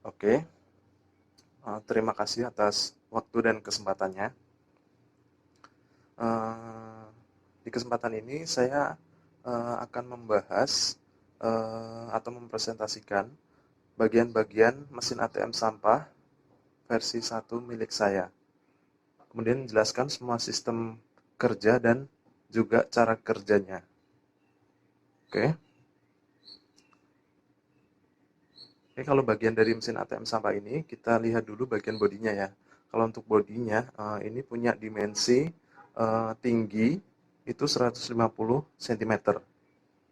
Oke, terima kasih atas waktu dan kesempatannya. Eh, di kesempatan ini saya akan membahas atau mempresentasikan bagian-bagian mesin ATM sampah versi 1 milik saya. Kemudian jelaskan semua sistem kerja dan juga cara kerjanya. Oke. Oke, kalau bagian dari mesin ATM sampah ini, kita lihat dulu bagian bodinya ya. Kalau untuk bodinya, ini punya dimensi tinggi itu 150 cm.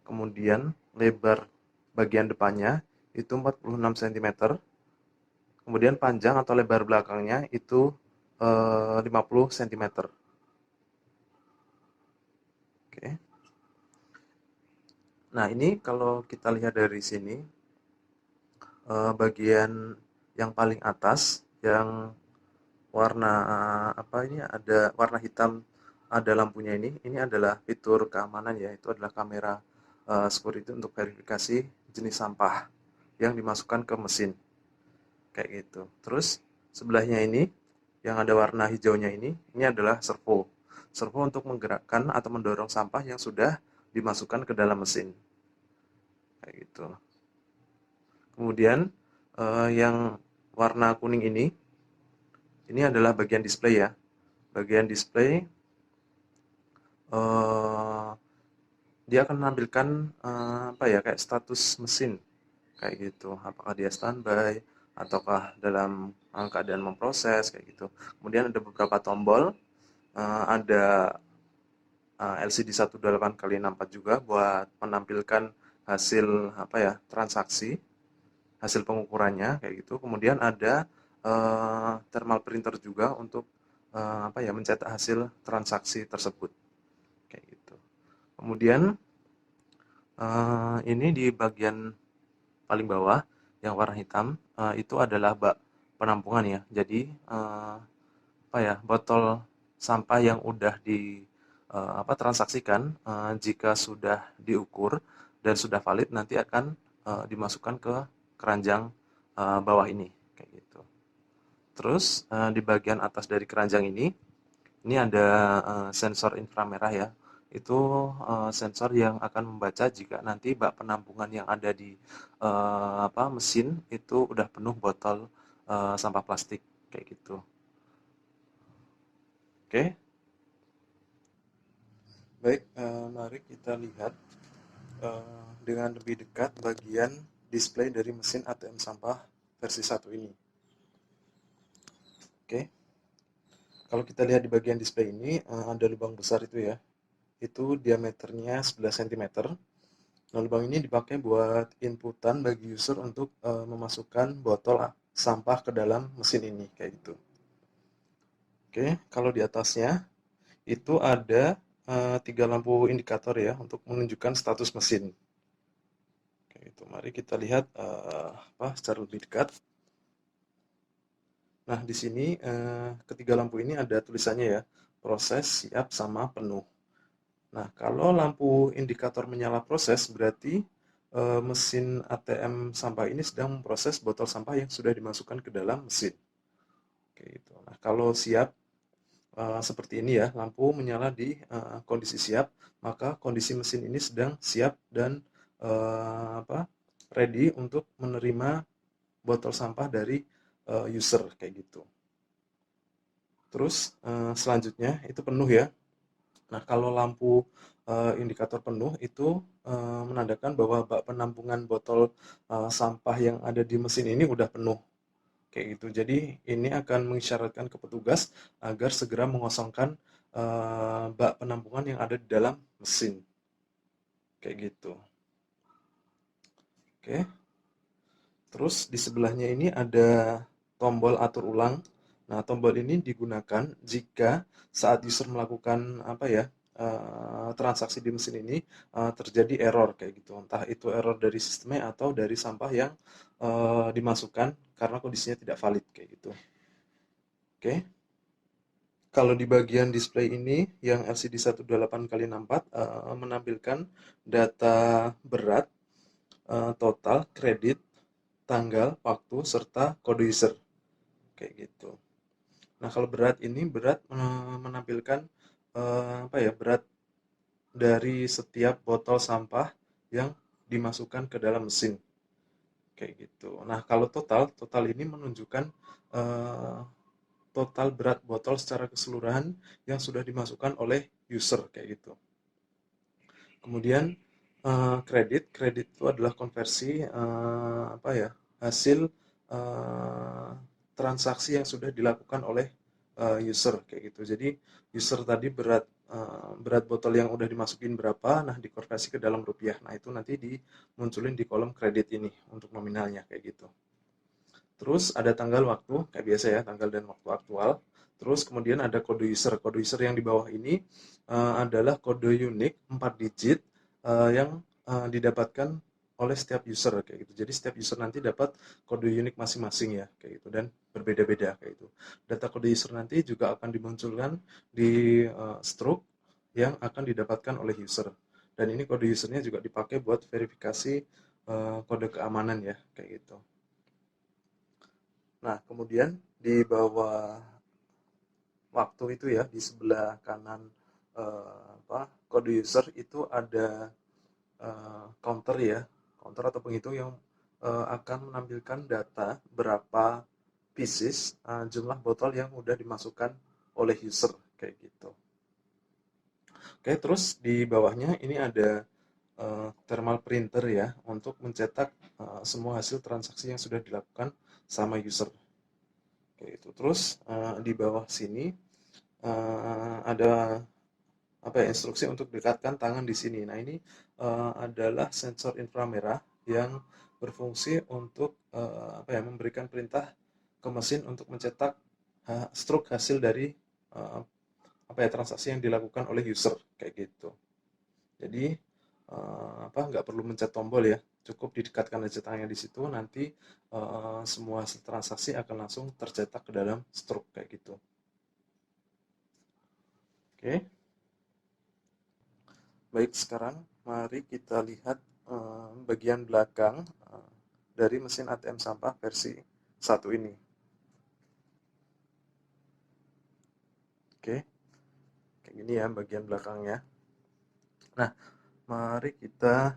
Kemudian lebar bagian depannya itu 46 cm. Kemudian panjang atau lebar belakangnya itu 50 cm. Oke. Nah, ini kalau kita lihat dari sini, bagian yang paling atas yang warna apa ini ada warna hitam, ada lampunya ini adalah fitur keamanan ya, itu adalah kamera security untuk verifikasi jenis sampah yang dimasukkan ke mesin kayak gitu. Terus sebelahnya ini yang ada warna hijaunya ini adalah servo. Servo untuk menggerakkan atau mendorong sampah yang sudah dimasukkan ke dalam mesin kayak gitu. Kemudian yang warna kuning ini adalah bagian display ya. Bagian display eh, dia akan menampilkan apa ya kayak status mesin kayak gitu. Apakah dia standby ataukah dalam keadaan memproses kayak gitu. Kemudian ada beberapa tombol, ada LCD 18x64 juga buat menampilkan hasil apa ya transaksi, hasil pengukurannya kayak gitu. Kemudian ada thermal printer juga untuk apa ya mencetak hasil transaksi tersebut kayak gitu. Kemudian ini di bagian paling bawah yang warna hitam itu adalah bak penampungan ya. Jadi apa ya botol sampah yang udah di apa transaksikan jika sudah diukur dan sudah valid nanti akan dimasukkan ke keranjang bawah ini kayak gitu. Terus di bagian atas dari keranjang ini ada sensor inframerah ya. Itu sensor yang akan membaca jika nanti bak penampungan yang ada di apa mesin itu udah penuh botol sampah plastik kayak gitu. Oke, baik, mari kita lihat dengan lebih dekat bagian display dari mesin ATM sampah versi 1 ini. Oke, kalau kita lihat di bagian display ini ada lubang besar itu ya. Itu diameternya 11 cm. Nah, lubang ini dipakai buat inputan bagi user untuk memasukkan botol sampah ke dalam mesin ini, kayak gitu. Oke, kalau di atasnya itu ada 3 lampu indikator ya untuk menunjukkan status mesin. Kayak gitu. Mari kita lihat apa secara lebih dekat. Nah, di sini ketiga lampu ini ada tulisannya ya, proses, siap, sama penuh. Nah, kalau lampu indikator menyala proses, berarti mesin ATM sampah ini sedang memproses botol sampah yang sudah dimasukkan ke dalam mesin. Kayak gitu. Nah, kalau siap seperti ini ya, lampu menyala di kondisi siap, maka kondisi mesin ini sedang siap dan apa, ready untuk menerima botol sampah dari user kayak gitu. Terus selanjutnya itu penuh ya. Nah, kalau lampu indikator penuh itu menandakan bahwa bak penampungan botol sampah yang ada di mesin ini udah penuh. Kayak gitu. Jadi ini akan mengisyaratkan ke petugas agar segera mengosongkan bak penampungan yang ada di dalam mesin. Kayak gitu. Oke. Terus di sebelahnya ini ada tombol atur ulang. Nah, tombol ini digunakan jika saat user melakukan apa ya transaksi di mesin ini terjadi error kayak gitu. Entah itu error dari sistemnya atau dari sampah yang dimasukkan karena kondisinya tidak valid kayak gitu. Oke. Kalau di bagian display ini yang LCD 18x64 menampilkan data berat total kredit tanggal, waktu, serta kode user. Kayak gitu. Nah, kalau berat ini menampilkan berat dari setiap botol sampah yang dimasukkan ke dalam mesin. Kayak gitu. Nah, kalau total ini menunjukkan eh, total berat botol secara keseluruhan yang sudah dimasukkan oleh user kayak gitu. Kemudian kredit itu adalah konversi hasil eh, transaksi yang sudah dilakukan oleh user kayak gitu. Jadi user tadi berat botol yang udah dimasukin berapa, nah dikonversi ke dalam rupiah. Nah itu nanti dimunculin di kolom kredit ini untuk nominalnya kayak gitu. Terus ada tanggal waktu, kayak biasa ya, tanggal dan waktu aktual. Terus kemudian ada kode user. Kode user yang di bawah ini adalah kode unik 4 digit yang didapatkan oleh setiap user kayak gitu. Jadi setiap user nanti dapat kode unik masing-masing ya kayak gitu dan berbeda-beda kayak gitu. Data kode user nanti juga akan dimunculkan di stroke yang akan didapatkan oleh user. Dan ini kode usernya juga dipakai buat verifikasi kode keamanan ya kayak gitu. Nah, kemudian di bawah waktu itu ya, di sebelah kanan kode user itu ada counter ya, counter atau penghitung yang akan menampilkan data berapa pieces jumlah botol yang udah dimasukkan oleh user kayak gitu. Oke, terus di bawahnya ini ada thermal printer ya untuk mencetak semua hasil transaksi yang sudah dilakukan sama user. Kayak gitu. Terus di bawah sini ada instruksi untuk dekatkan tangan di sini. Nah ini adalah sensor inframerah yang berfungsi untuk memberikan perintah ke mesin untuk mencetak stroke hasil dari uh, transaksi yang dilakukan oleh user kayak gitu. Jadi nggak perlu mencet tombol ya, cukup didekatkan aja tangannya di situ, nanti semua hasil transaksi akan langsung tercetak ke dalam stroke kayak gitu. Oke. Baik, sekarang mari kita lihat bagian belakang dari mesin ATM sampah versi 1 ini. Oke, kayak gini ya bagian belakangnya. Nah, mari kita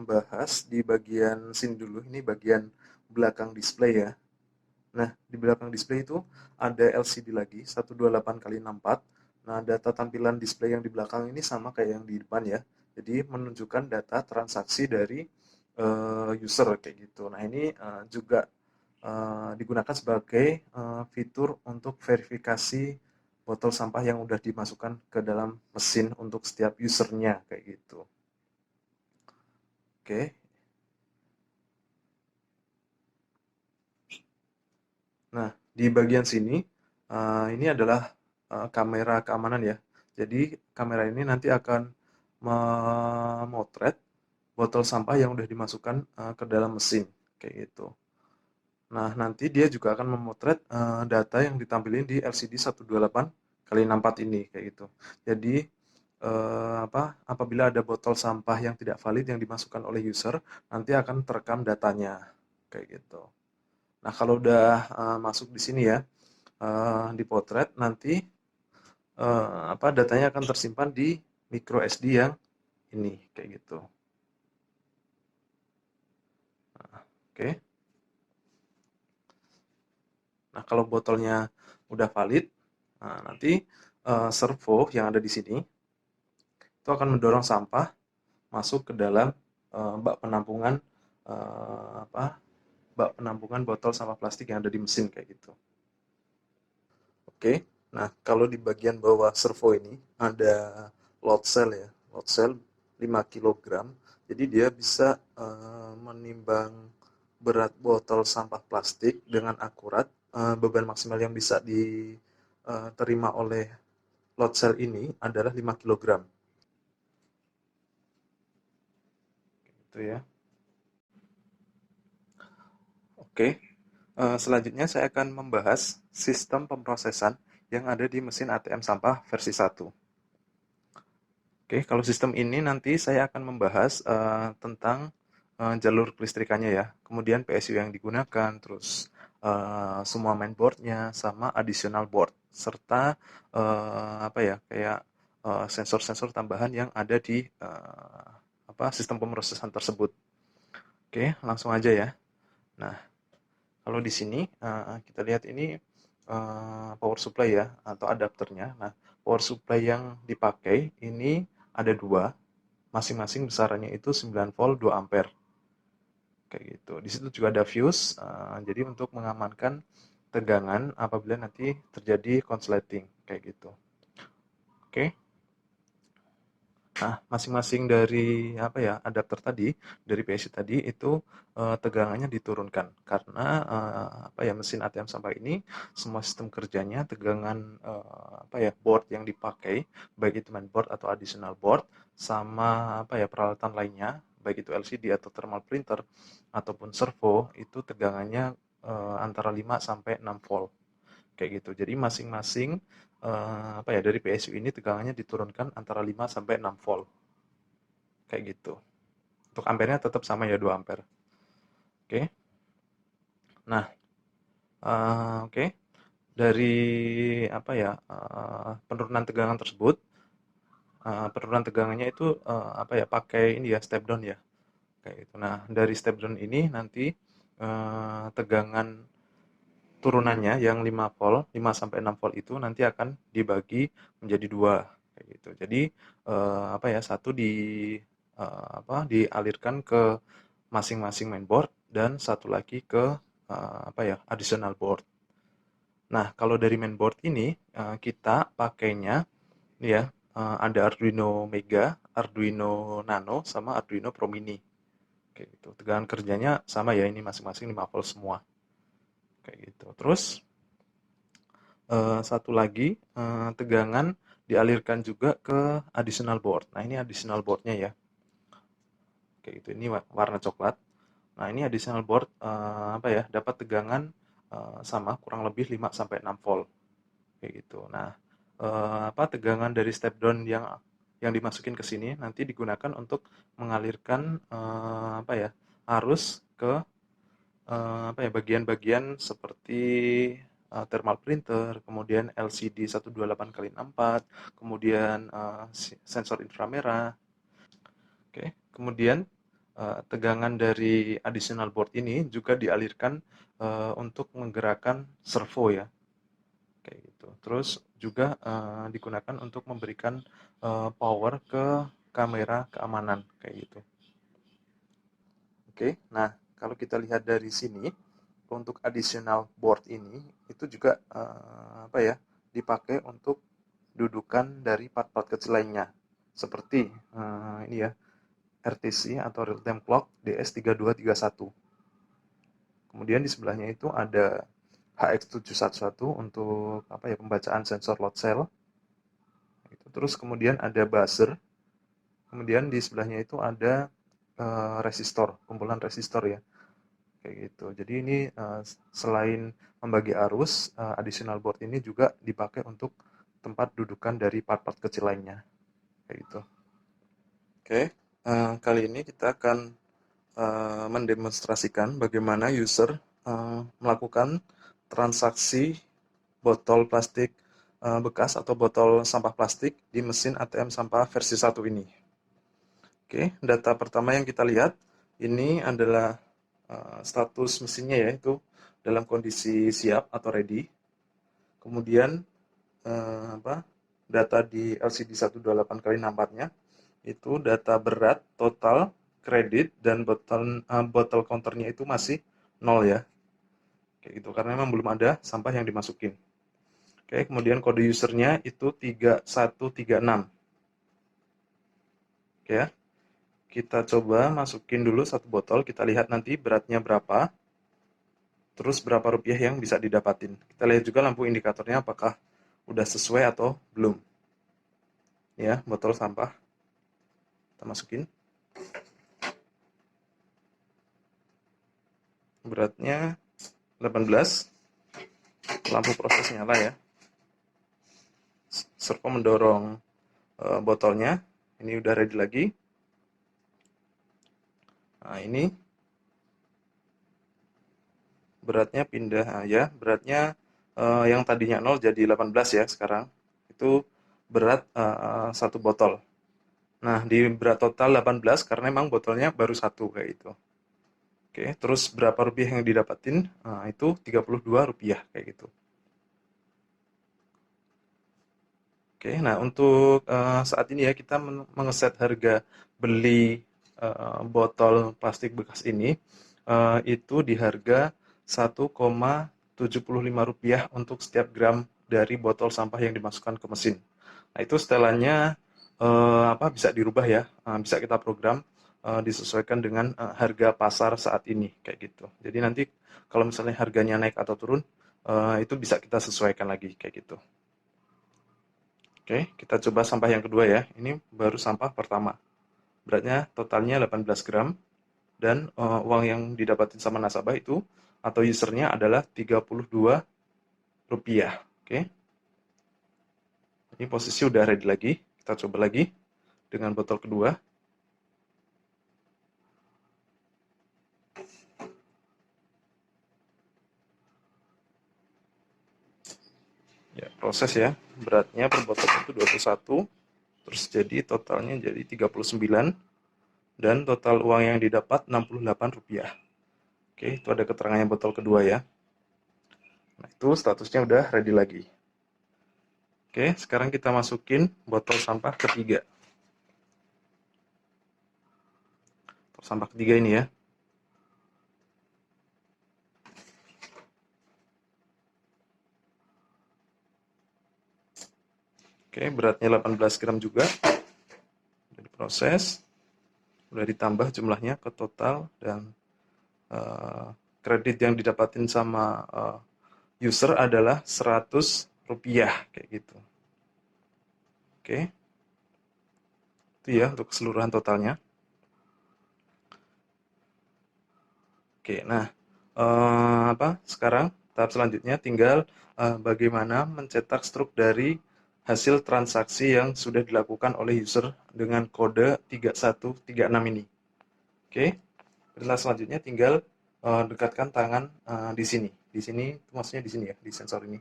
bahas di bagian sini dulu. Ini bagian belakang display ya. Nah, di belakang display itu ada LCD lagi, 128 kali 64. Nah, data tampilan display yang di belakang ini sama kayak yang di depan ya. Jadi menunjukkan data transaksi dari user kayak gitu. Nah, ini juga digunakan sebagai fitur untuk verifikasi botol sampah yang udah dimasukkan ke dalam mesin untuk setiap usernya kayak gitu. Oke. Nah, di bagian sini ini adalah kamera keamanan ya. Jadi kamera ini nanti akan memotret botol sampah yang udah dimasukkan ke dalam mesin kayak gitu. Nah, nanti dia juga akan memotret data yang ditampilin di LCD 128 kali 64 ini kayak gitu. Jadi apabila ada botol sampah yang tidak valid yang dimasukkan oleh user, nanti akan terekam datanya kayak gitu. Nah, kalau udah masuk di sini ya, dipotret nanti datanya akan tersimpan di micro SD yang ini kayak gitu. Nah, oke. Nah, kalau botolnya udah valid, nah, nanti servo yang ada di sini itu akan mendorong sampah masuk ke dalam bak penampungan eh, bak penampungan botol sampah plastik yang ada di mesin kayak gitu. Oke. Nah, kalau di bagian bawah servo ini ada load cell ya. Load cell 5 kilogram. Jadi dia bisa menimbang berat botol sampah plastik dengan akurat. Beban maksimal yang bisa diterima oleh load cell ini adalah 5 kilogram. Gitu ya. Oke. Selanjutnya saya akan membahas sistem pemrosesan yang ada di mesin ATM sampah versi 1. Oke, kalau sistem ini nanti saya akan membahas tentang jalur kelistrikannya ya, kemudian PSU yang digunakan, terus semua mainboardnya sama additional board serta apa ya kayak sensor-sensor tambahan yang ada di apa sistem pemrosesan tersebut. Oke, langsung aja ya. Nah, kalau di sini kita lihat ini power supply ya atau adapternya. Nah, power supply yang dipakai ini ada dua, masing-masing besarannya itu 9 volt 2 ampere. Kayak gitu. Di situ juga ada fuse, jadi untuk mengamankan tegangan apabila nanti terjadi konsleting kayak gitu. Oke. Nah, masing-masing dari apa ya adapter tadi, dari PSU tadi itu tegangannya diturunkan karena apa ya mesin ATM sampah ini semua sistem kerjanya tegangan apa ya board yang dipakai baik itu mainboard atau additional board sama apa ya peralatan lainnya baik itu LCD atau thermal printer ataupun servo itu tegangannya antara 5 sampai 6 volt kayak gitu. Jadi masing-masing apa ya dari PSU ini tegangannya diturunkan antara 5 sampai 6 volt. Kayak gitu. Untuk ampernya tetap sama ya 2 ampere. Oke. Nah, oke. Dari apa ya penurunan tegangan tersebut, penurunan tegangannya itu apa ya pakai ini ya step down ya kayak gitu. Nah dari step down ini nanti tegangan turunannya yang 5 volt, 5 sampai 6 volt itu nanti akan dibagi menjadi dua kayak gitu. Jadi apa ya satu di apa dialirkan ke masing-masing mainboard dan satu lagi ke apa ya additional board. Nah, kalau dari mainboard ini kita pakainya ya ada Arduino Mega, Arduino Nano sama Arduino Pro Mini. Kayak gitu. Tegangan kerjanya sama ya ini masing-masing 5 volt semua. Kayak gitu. Terus satu lagi tegangan dialirkan juga ke additional board. Nah, ini additional boardnya ya. Kayak gitu. Ini warna coklat. Nah, ini additional board apa ya? Dapat tegangan sama kurang lebih 5 sampai 6 volt. Kayak gitu. Nah, apa tegangan dari step down yang dimasukin ke sini nanti digunakan untuk mengalirkan apa ya? Arus ke apa ya bagian-bagian seperti thermal printer, kemudian LCD 128 kali 64, kemudian sensor inframerah. Oke, kemudian tegangan dari additional board ini juga dialirkan untuk menggerakkan servo ya, kayak gitu. Terus juga digunakan untuk memberikan power ke kamera keamanan kayak gitu. Oke, nah kalau kita lihat dari sini untuk additional board ini itu juga apa ya dipakai untuk dudukan dari part-part kecil lainnya seperti ini ya RTC atau real time clock DS3231. Kemudian di sebelahnya itu ada HX711 untuk apa ya pembacaan sensor load cell. Terus kemudian ada buzzer. Kemudian di sebelahnya itu ada resistor, kumpulan resistor ya. Kayak gitu. Jadi ini selain membagi arus, additional board ini juga dipakai untuk tempat dudukan dari part-part kecil lainnya. Kayak gitu. Oke, kali ini kita akan mendemonstrasikan bagaimana user melakukan transaksi botol plastik bekas atau botol sampah plastik di mesin ATM sampah versi 1 ini. Oke, data pertama yang kita lihat ini adalah status mesinnya yaitu dalam kondisi siap atau ready. Kemudian apa? Data di LCD 128 kali 64-nya itu data berat, total, kredit dan botol counternya itu masih 0 ya. Kayak gitu karena memang belum ada sampah yang dimasukin. Oke, kemudian kode usernya itu 3136. Oke ya. Kita coba masukin dulu satu botol, kita lihat nanti beratnya berapa, terus berapa rupiah yang bisa didapatin. Kita lihat juga lampu indikatornya apakah udah sesuai atau belum. Ya, botol sampah. Kita masukin. Beratnya 18. Lampu proses nyala ya. Servo mendorong botolnya. Ini udah ready lagi. Nah, ini beratnya pindah, nah, ya, beratnya yang tadinya 0 jadi 18 ya sekarang. Itu berat satu botol. Nah, di berat total 18 karena emang botolnya baru satu kayak itu. Oke, terus berapa rupiah yang didapatin? Nah, itu 32 rupiah kayak gitu. Oke, nah untuk saat ini ya kita mengeset harga beli botol plastik bekas ini itu di harga 1,75 rupiah untuk setiap gram dari botol sampah yang dimasukkan ke mesin. Nah, itu setelannya apa bisa dirubah ya, bisa kita program disesuaikan dengan harga pasar saat ini kayak gitu. Jadi nanti kalau misalnya harganya naik atau turun itu bisa kita sesuaikan lagi kayak gitu. Oke, kita coba sampah yang kedua ya. Ini baru sampah pertama. Beratnya totalnya 18 gram dan uang yang didapatin sama nasabah itu atau usernya adalah 32 rupiah. Oke, ini posisi udah ready lagi. Kita coba lagi dengan botol kedua. Ya, proses ya. Beratnya per botol itu 21, terus jadi totalnya jadi 39 dan total uang yang didapat 68 rupiah. Oke, itu ada keterangannya botol kedua ya. Nah, itu statusnya udah ready lagi. Oke, sekarang kita masukin botol sampah ketiga. Botol sampah ketiga ini ya. Oke, beratnya 18 gram juga. Udah diproses. Udah ditambah jumlahnya ke total dan kredit yang didapatin sama user adalah 100 rupiah kayak gitu. Oke. Itu ya untuk keseluruhan totalnya. Oke, nah sekarang tahap selanjutnya tinggal bagaimana mencetak struk dari hasil transaksi yang sudah dilakukan oleh user dengan kode 3136 ini. Oke, perintah selanjutnya tinggal dekatkan tangan di sini. Di sini, maksudnya di sini ya, di sensor ini.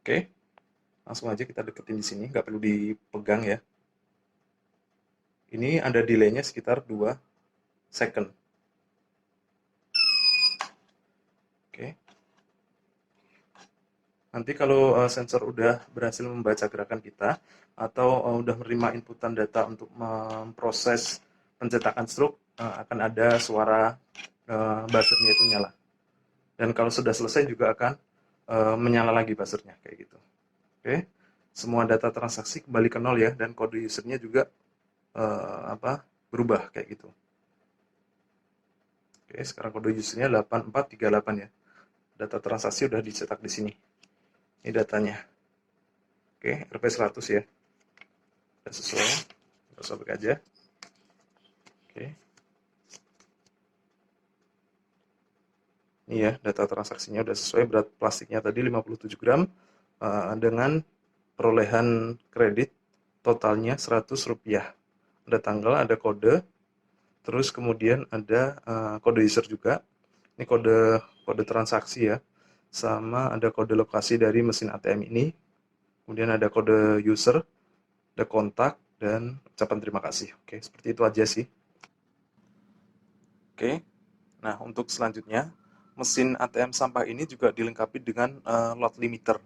Oke, langsung aja kita deketin di sini, nggak perlu dipegang ya. Ini ada delaynya sekitar 2 second. Oke. Nanti kalau sensor udah berhasil membaca gerakan kita atau udah menerima inputan data untuk memproses pencetakan stroke, akan ada suara buzzernya itu nyala. Dan kalau sudah selesai juga akan menyala lagi buzzernya kayak gitu. Oke, semua data transaksi kembali ke nol ya dan kode usernya juga berubah kayak gitu. Oke, sekarang kode usernya 8438 ya. Data transaksi udah dicetak di sini. Ini datanya. Oke, RP100 ya. Sudah sesuai. Kita sobek aja. Oke. Ini ya, data transaksinya udah sesuai. Berat plastiknya tadi 57 gram dengan perolehan kredit totalnya 100 rupiah. Ada tanggal, ada kode, terus kemudian ada kode user juga. Ini kode transaksi ya, sama ada kode lokasi dari mesin ATM ini. Kemudian ada kode user, ada kontak, dan ucapan terima kasih. Oke, seperti itu aja sih. Oke, nah untuk selanjutnya, mesin ATM sampah ini juga dilengkapi dengan load limiter.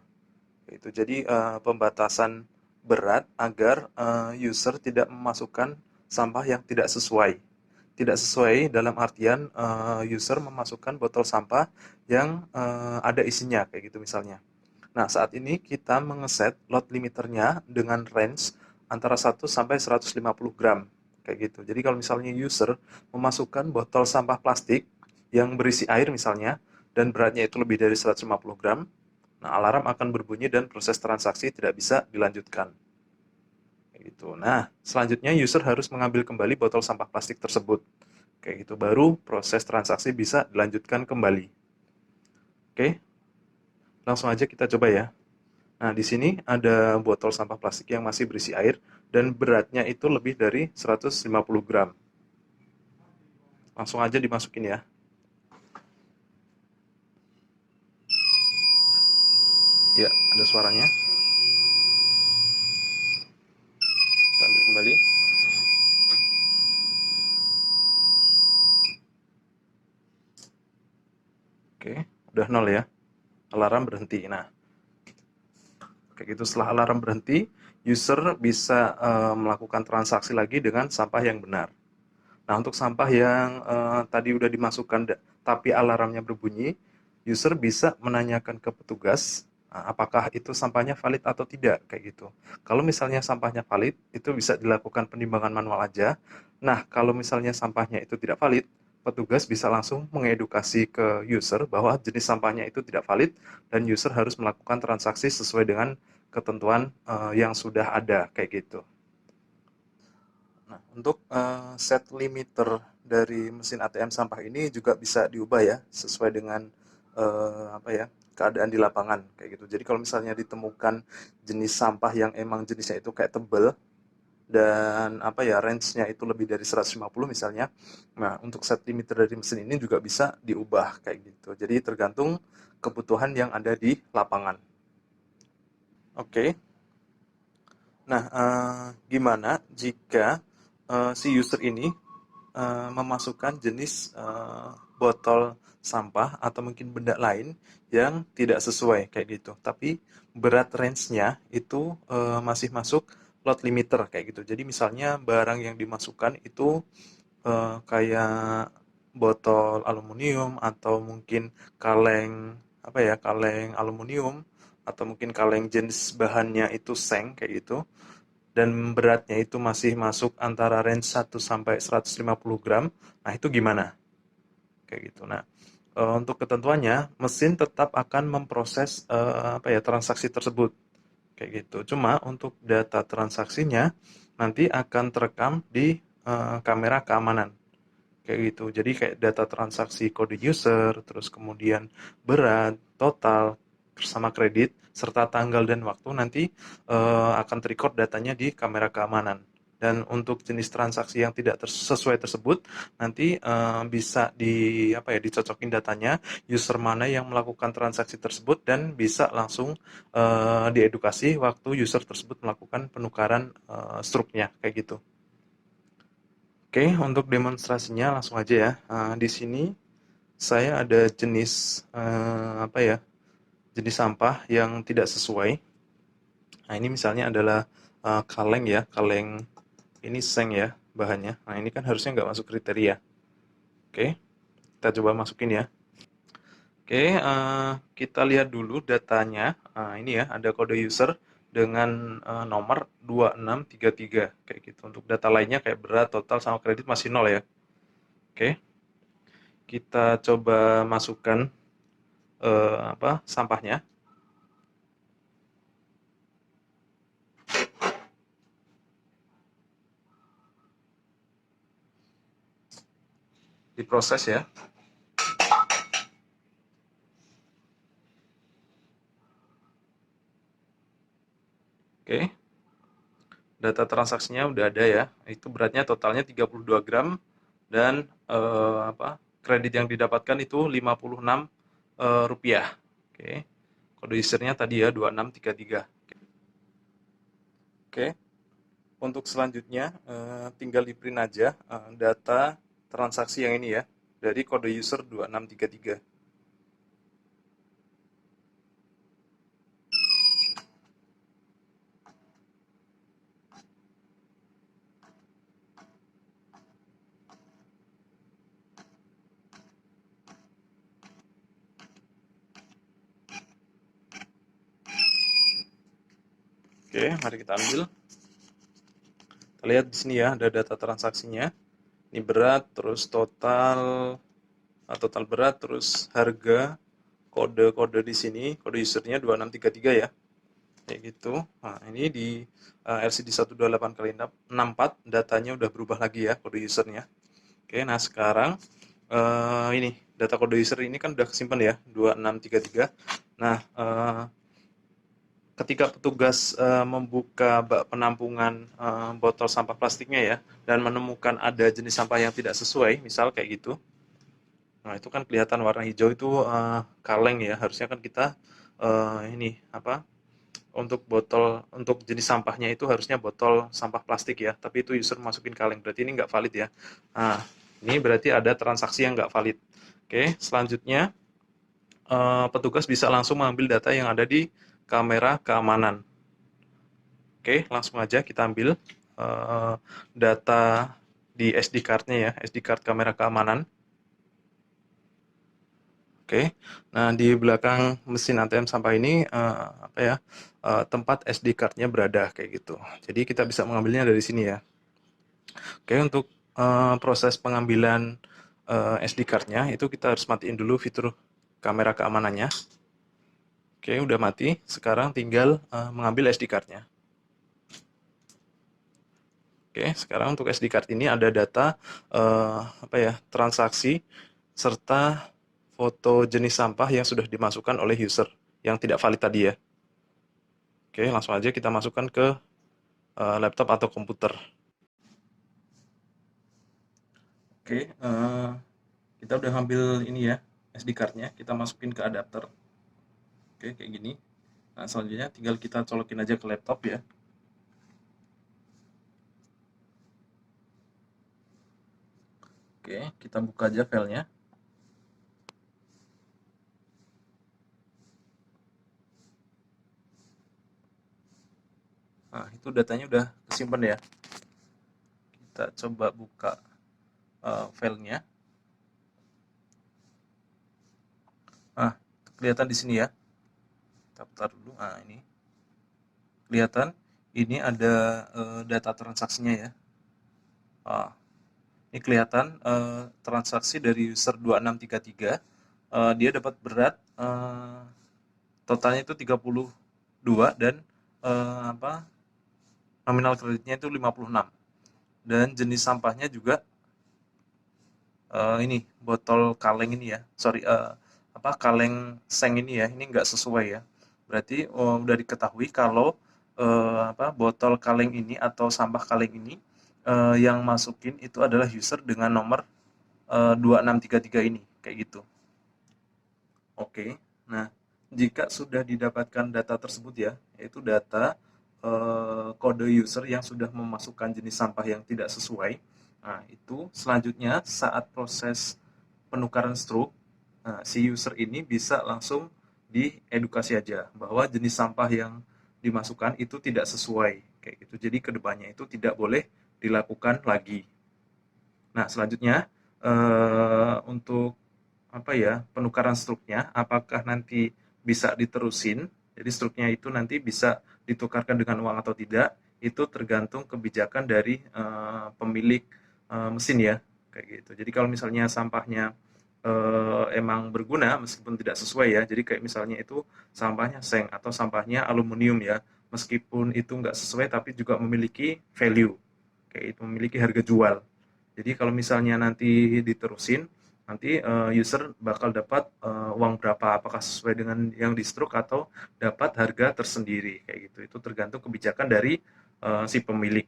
Jadi pembatasan berat agar user tidak memasukkan sampah yang tidak sesuai. Tidak sesuai dalam artian user memasukkan botol sampah yang ada isinya kayak gitu misalnya. Nah, saat ini kita mengeset load limiternya dengan range antara 1 sampai 150 gram kayak gitu. Jadi kalau misalnya user memasukkan botol sampah plastik yang berisi air misalnya dan beratnya itu lebih dari 150 gram, nah alarm akan berbunyi dan proses transaksi tidak bisa dilanjutkan. Kayak gitu. Nah, selanjutnya user harus mengambil kembali botol sampah plastik tersebut. Kayak gitu baru proses transaksi bisa dilanjutkan kembali. Oke, langsung aja kita coba ya. Nah, di sini ada botol sampah plastik yang masih berisi air dan beratnya itu lebih dari 150 gram. Langsung aja dimasukin ya. Ya, ada suaranya. Kita ambil kembali. Oke, udah 0 ya. Alarm berhenti. Nah, kayak gitu, setelah alarm berhenti, user bisa melakukan transaksi lagi dengan sampah yang benar. Nah, untuk sampah yang tadi udah dimasukkan tapi alarmnya berbunyi, user bisa menanyakan ke petugas apakah itu sampahnya valid atau tidak, kayak gitu. Kalau misalnya sampahnya valid, itu bisa dilakukan penimbangan manual aja. Nah, kalau misalnya sampahnya itu tidak valid, petugas bisa langsung mengedukasi ke user bahwa jenis sampahnya itu tidak valid dan user harus melakukan transaksi sesuai dengan ketentuan yang sudah ada, kayak gitu. Nah, untuk set limiter dari mesin ATM sampah ini juga bisa diubah ya, sesuai dengan apa ya, keadaan di lapangan kayak gitu. Jadi kalau misalnya ditemukan jenis sampah yang emang jenisnya itu kayak tebel dan apa ya, range-nya itu lebih dari 150 misalnya. Nah, untuk set limiter dari mesin ini juga bisa diubah kayak gitu. Jadi tergantung kebutuhan yang ada di lapangan. Oke. Nah, gimana jika si user ini memasukkan jenis botol sampah atau mungkin benda lain yang tidak sesuai kayak gitu. Tapi berat range-nya itu masih masuk lot limiter kayak gitu. Jadi misalnya barang yang dimasukkan itu kayak botol aluminium atau mungkin kaleng apa ya, kaleng aluminium atau mungkin kaleng jenis bahannya itu seng kayak gitu dan beratnya itu masih masuk antara range 1 sampai 150 gram. Nah, itu gimana? Kayak gitu. Nah, untuk ketentuannya, mesin tetap akan memproses apa ya, transaksi tersebut. Kayak gitu. Cuma untuk data transaksinya nanti akan terekam di kamera keamanan. Kayak gitu. Jadi kayak data transaksi kode user, terus kemudian berat, total, bersama kredit, serta tanggal dan waktu nanti akan terrecord datanya di kamera keamanan. Dan untuk jenis transaksi yang tidak sesuai tersebut, nanti bisa apa ya, dicocokin datanya, user mana yang melakukan transaksi tersebut, dan bisa langsung diedukasi waktu user tersebut melakukan penukaran struknya, kayak gitu. Oke, untuk demonstrasinya langsung aja ya. Di sini saya ada jenis apa ya? Jenis sampah yang tidak sesuai. Nah, ini misalnya adalah kaleng ya, kaleng ini seng ya bahannya. Nah, ini kan harusnya nggak masuk kriteria. Oke, kita coba masukin ya. Oke, kita lihat dulu datanya. Ini ya, ada kode user dengan nomor 2633 kayak gitu. Untuk data lainnya kayak berat, total sama kredit masih nol ya. Oke, kita coba masukkan apa sampahnya, diproses ya. Oke, data transaksinya udah ada ya. Itu beratnya totalnya 32 gram dan apa kredit yang didapatkan itu 56 rupiah. Oke, kode usernya tadi ya 2633. Oke, untuk selanjutnya tinggal di print aja data transaksi yang ini ya dari kode user 2633. Oke, mari kita ambil. Kita lihat di sini ya, ada data transaksinya. Ini berat, terus total berat, terus harga, kode-kode di sini, kode usernya 2633 ya. Kayak gitu. Nah, ini di LCD 128 kali 64 datanya udah berubah lagi ya kode usernya. Oke, nah sekarang ini data kode user ini kan udah kesimpan ya 2633. Nah, ketika petugas membuka bak penampungan botol sampah plastiknya ya, dan menemukan ada jenis sampah yang tidak sesuai, misal kayak gitu. Nah, itu kan kelihatan warna hijau itu kaleng ya. Harusnya kan kita ini apa? Untuk jenis sampahnya itu harusnya botol sampah plastik ya. Tapi itu user masukin kaleng. Berarti ini nggak valid ya. Nah, ini berarti ada transaksi yang nggak valid. Oke, selanjutnya petugas bisa langsung mengambil data yang ada di kamera keamanan. Oke, langsung aja kita ambil data di SD card-nya ya, SD card kamera keamanan. Oke, nah di belakang mesin ATM sampah ini apa ya tempat SD card-nya berada kayak gitu. Jadi kita bisa mengambilnya dari sini ya. Oke, untuk proses pengambilan SD card-nya itu kita harus matiin dulu fitur kamera keamanannya. Oke, udah mati. Sekarang tinggal mengambil SD card-nya. Oke, sekarang untuk SD card ini ada data apa ya transaksi serta foto jenis sampah yang sudah dimasukkan oleh user yang tidak valid tadi ya. Oke, langsung aja kita masukkan ke laptop atau komputer. Oke, kita udah ngambil ini ya SD card-nya, kita masukin ke adapter. Oke, kayak gini. Nah, selanjutnya tinggal kita colokin aja ke laptop ya. Oke, kita buka aja filenya. Nah, itu datanya udah kesimpan ya. Kita coba buka filenya. Nah, kelihatan di sini ya. Kita putar dulu. Nah, ini kelihatan. Ini ada data transaksinya ya. Nah, ini kelihatan transaksi dari user 2633. Dia dapat berat totalnya itu 32 dan apa nominal kreditnya itu 56. Dan jenis sampahnya juga ini botol kaleng ini ya. Sorry, apa kaleng seng ini ya. Ini nggak sesuai ya. Berarti udah diketahui kalau apa botol kaleng ini atau sampah kaleng ini yang masukin itu adalah user dengan nomor 2633 ini kayak gitu. Oke. Nah, jika sudah didapatkan data tersebut ya, yaitu data kode user yang sudah memasukkan jenis sampah yang tidak sesuai. Nah, itu selanjutnya saat proses penukaran struk, nah, si user ini bisa langsung diedukasi aja bahwa jenis sampah yang dimasukkan itu tidak sesuai kayak gitu. Jadi kedepannya itu tidak boleh dilakukan lagi. Nah, selanjutnya untuk apa ya penukaran struknya, apakah nanti bisa diterusin? Jadi struknya itu nanti bisa ditukarkan dengan uang atau tidak? Itu tergantung kebijakan dari pemilik mesin ya, kayak gitu. Jadi kalau misalnya sampahnya emang berguna meskipun tidak sesuai ya. Jadi kayak misalnya itu sampahnya seng atau sampahnya aluminium ya, meskipun itu nggak sesuai tapi juga memiliki value, kayak itu memiliki harga jual. Jadi kalau misalnya nanti diterusin, nanti user bakal dapat uang berapa, apakah sesuai dengan yang di stroke atau dapat harga tersendiri kayak gitu. Itu tergantung kebijakan dari si pemilik.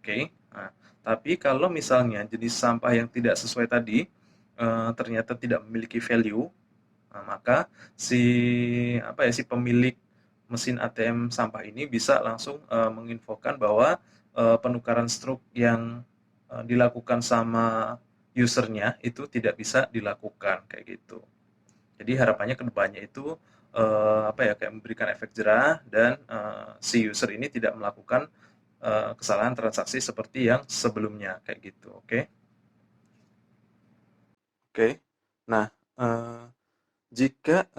Oke. Nah, tapi kalau misalnya jenis sampah yang tidak sesuai tadi ternyata tidak memiliki value, nah, maka si apa ya si pemilik mesin ATM sampah ini bisa langsung menginfokan bahwa penukaran stroke yang dilakukan sama usernya itu tidak bisa dilakukan kayak gitu. Jadi harapannya kedepannya itu apa ya kayak memberikan efek jerah dan si user ini tidak melakukan kesalahan transaksi seperti yang sebelumnya kayak gitu. Oke. Oke. Nah, jika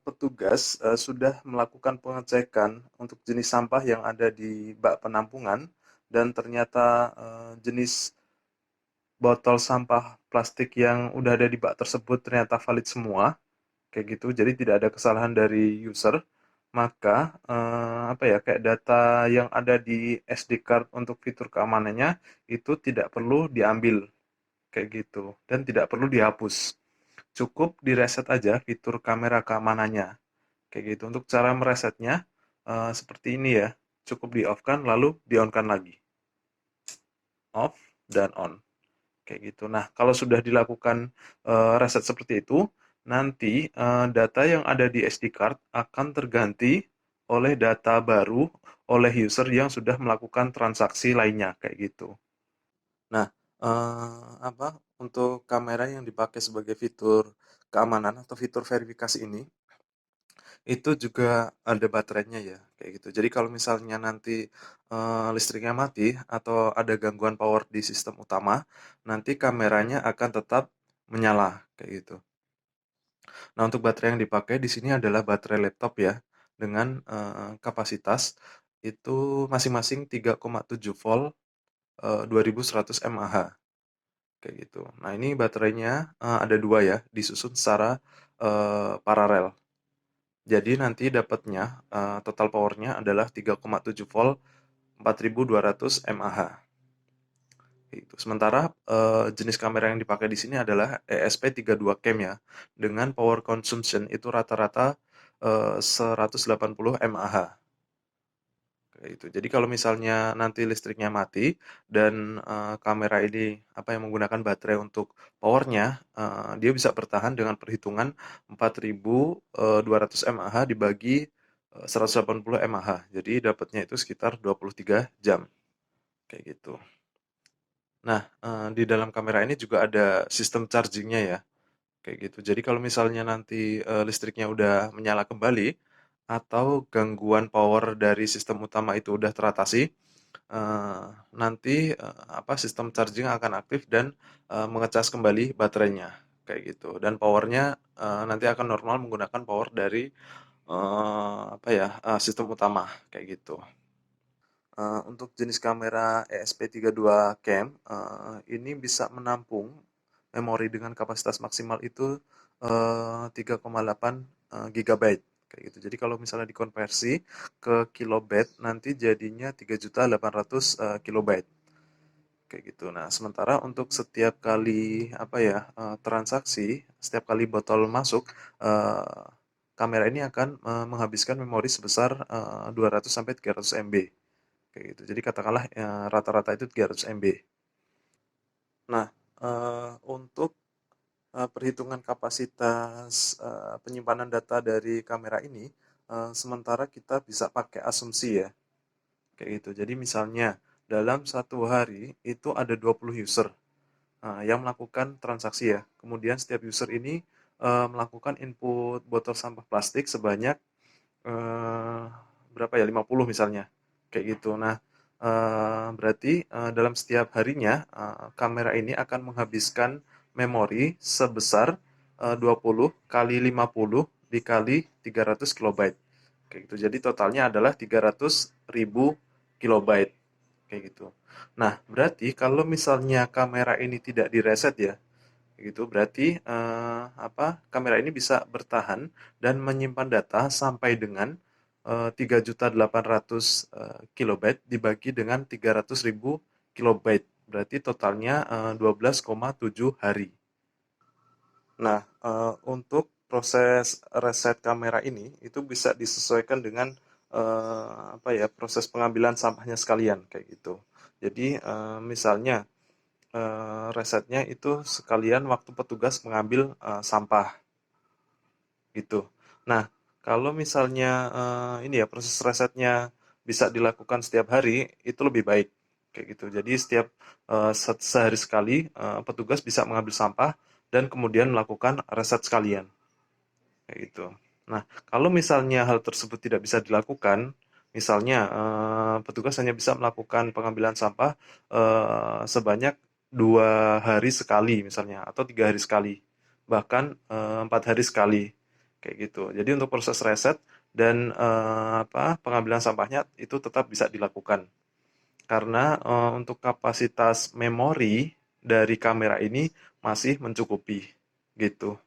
petugas sudah melakukan pengecekan untuk jenis sampah yang ada di bak penampungan dan ternyata jenis botol sampah plastik yang udah ada di bak tersebut ternyata valid semua, kayak gitu. Jadi tidak ada kesalahan dari user, maka apa ya kayak data yang ada di SD card untuk fitur keamanannya itu tidak perlu diambil kayak gitu dan tidak perlu dihapus. Cukup direset aja fitur kamera keamanannya. Kayak gitu. Untuk cara meresetnya seperti ini ya. Cukup di-off-kan lalu di-on-kan lagi. Off dan on. Kayak gitu. Nah, kalau sudah dilakukan reset seperti itu, nanti data yang ada di SD card akan terganti oleh data baru oleh user yang sudah melakukan transaksi lainnya kayak gitu. Nah, untuk kamera yang dipakai sebagai fitur keamanan atau fitur verifikasi ini, itu juga ada baterainya ya, kayak gitu. Jadi kalau misalnya nanti, listriknya mati atau ada gangguan power di sistem utama, nanti kameranya akan tetap menyala, kayak gitu. Nah, untuk baterai yang dipakai di sini adalah baterai laptop ya, dengan, kapasitas itu masing-masing 3,7 volt, 2100 mAh. Kayak gitu. Nah, ini baterainya, ada 2 ya, disusun secara, paralel. Jadi nanti dapatnya, total powernya adalah 3,7 volt 4200 mAh, gitu. Sementara, jenis kamera yang dipakai di sini adalah ESP32 cam ya, dengan power consumption itu rata-rata, 180 mAh. Kayak gitu. Jadi kalau misalnya nanti listriknya mati dan, kamera ini, yang menggunakan baterai untuk powernya, dia bisa bertahan dengan perhitungan 4200 mAh dibagi, 180 mAh. Jadi dapatnya itu sekitar 23 jam, kayak gitu. Nah, di dalam kamera ini juga ada sistem charging-nya ya, kayak gitu. Jadi kalau misalnya nanti, listriknya udah menyala kembali atau gangguan power dari sistem utama itu udah teratasi, nanti, sistem charging akan aktif dan, mengecas kembali baterainya, kayak gitu. Dan powernya nanti akan normal menggunakan power dari, sistem utama, kayak gitu. Untuk jenis kamera ESP32 cam, ini bisa menampung memori dengan kapasitas maksimal itu, 3,8, gigabyte, kayak gitu. Jadi kalau misalnya dikonversi ke kilobyte, nanti jadinya 3.800.000, kilobyte, kayak gitu. Nah, sementara untuk setiap kali, transaksi, setiap kali botol masuk, kamera ini akan, menghabiskan memori sebesar, 200 sampai 300 MB. Kayak gitu. Jadi katakanlah, rata-rata itu 300 MB. Nah, untuk, perhitungan kapasitas, penyimpanan data dari kamera ini, sementara kita bisa pakai asumsi ya, kayak gitu. Jadi misalnya dalam satu hari itu ada 20 user, yang melakukan transaksi ya. Kemudian setiap user ini, melakukan input botol sampah plastik sebanyak Eee, berapa ya, 50 misalnya, kayak gitu. Nah, berarti, dalam setiap harinya, kamera ini akan menghabiskan memori sebesar, 20 kali 50 dikali 300 kilobyte, kayak gitu. Jadi totalnya adalah 300.000 kilobyte, kayak gitu. Nah, berarti kalau misalnya kamera ini tidak direset ya, gitu. Berarti, kamera ini bisa bertahan dan menyimpan data sampai dengan, 3.800.000, kilobyte dibagi dengan 300.000 kilobyte. Berarti totalnya, 12,7 hari. Nah, untuk proses reset kamera ini, itu bisa disesuaikan dengan, proses pengambilan sampahnya sekalian, kayak gitu. Jadi, misalnya resetnya itu sekalian waktu petugas mengambil, sampah, gitu. Nah, kalau misalnya, proses resetnya bisa dilakukan setiap hari, itu lebih baik, kayak gitu. Jadi setiap, sehari sekali, petugas bisa mengambil sampah dan kemudian melakukan reset sekalian, kayak gitu. Nah, kalau misalnya hal tersebut tidak bisa dilakukan, misalnya, petugas hanya bisa melakukan pengambilan sampah, sebanyak 2 hari sekali misalnya, atau 3 hari sekali, bahkan, 4 hari sekali, kayak gitu. Jadi untuk proses reset dan, pengambilan sampahnya itu tetap bisa dilakukan. Karena, untuk kapasitas memori dari kamera ini masih mencukupi, gitu.